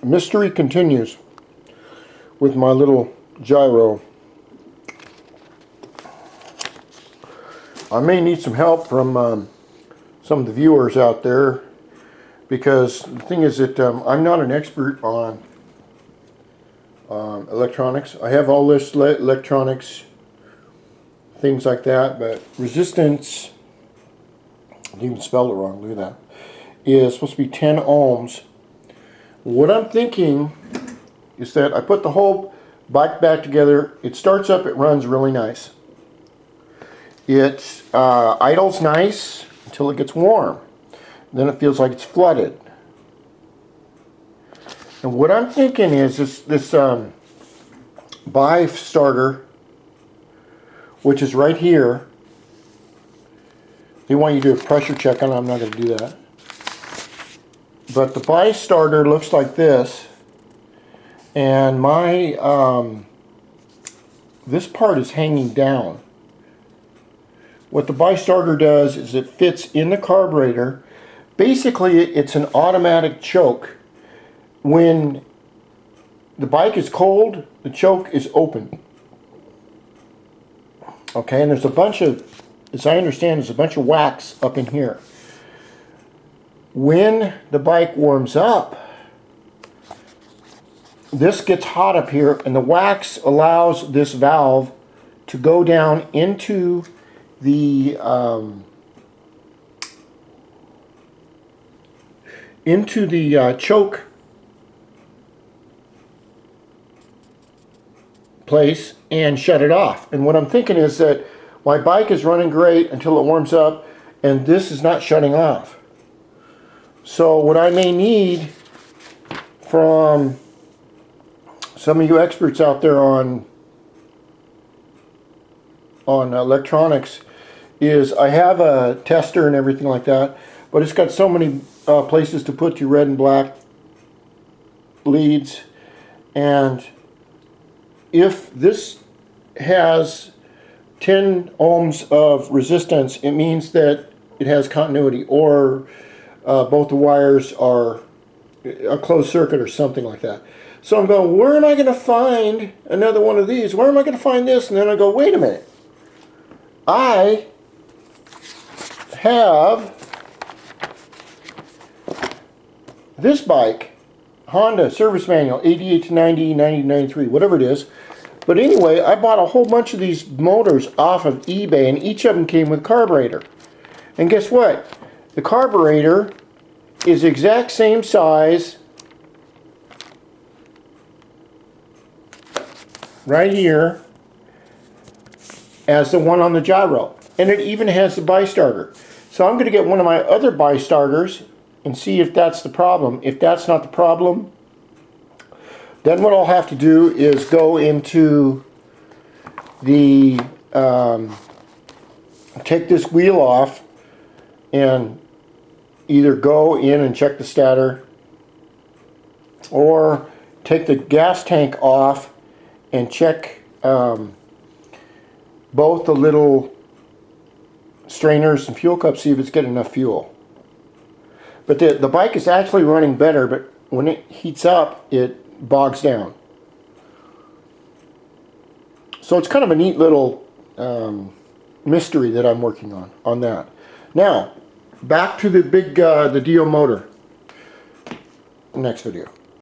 mystery continues with my little gyro. I may need some help from some of the viewers out there, because the thing is that I'm not an expert on electronics. I have all this electronics, things like that, but resistance, I even spelled it wrong, look at that, is supposed to be 10 ohms. What I'm thinking is that I put the whole bike back together. It starts up, it runs really nice. It idles nice until it gets warm. Then it feels like it's flooded. And what I'm thinking is this bike starter, which is right here. They want you to do a pressure check on it. I'm not going to do that. But the bike starter looks like this. And my this part is hanging down. What the bike starter does is it fits in the carburetor. Basically, it's an automatic choke. When the bike is cold, the choke is open. Okay, and there's a bunch of, as I understand, there's a bunch of wax up in here. When the bike warms up, this gets hot up here, and the wax allows this valve to go down into the choke place and shut it off. And what I'm thinking is that my bike is running great until it warms up, and this is not shutting off. So what I may need from some of you experts out there on electronics is, I have a tester and everything like that, but it's got so many places to put your red and black leads, and if this has 10 ohms of resistance, it means that it has continuity, or both the wires are a closed circuit or something like that. So I'm going, where am I going to find another one of these? Where am I going to find this? And then I go, wait a minute. I have this bike, Honda service manual, 88 to 90, 90 to 93, whatever it is. But anyway, I bought a whole bunch of these motors off of eBay, and each of them came with carburetor. And guess what? The carburetor is the exact same size right here as the one on the gyro. And it even has the bike starter. So I'm going to get one of my other bike starters and see if that's the problem. If that's not the problem, then what I'll have to do is go into the take this wheel off and either go in and check the stator, or take the gas tank off and check both the little strainers and fuel cups, see if it's getting enough fuel. But the bike is actually running better, but when it heats up, it bogs down. So it's kind of a neat little mystery that I'm working on that. Now, back to the big the Dio motor. Next video.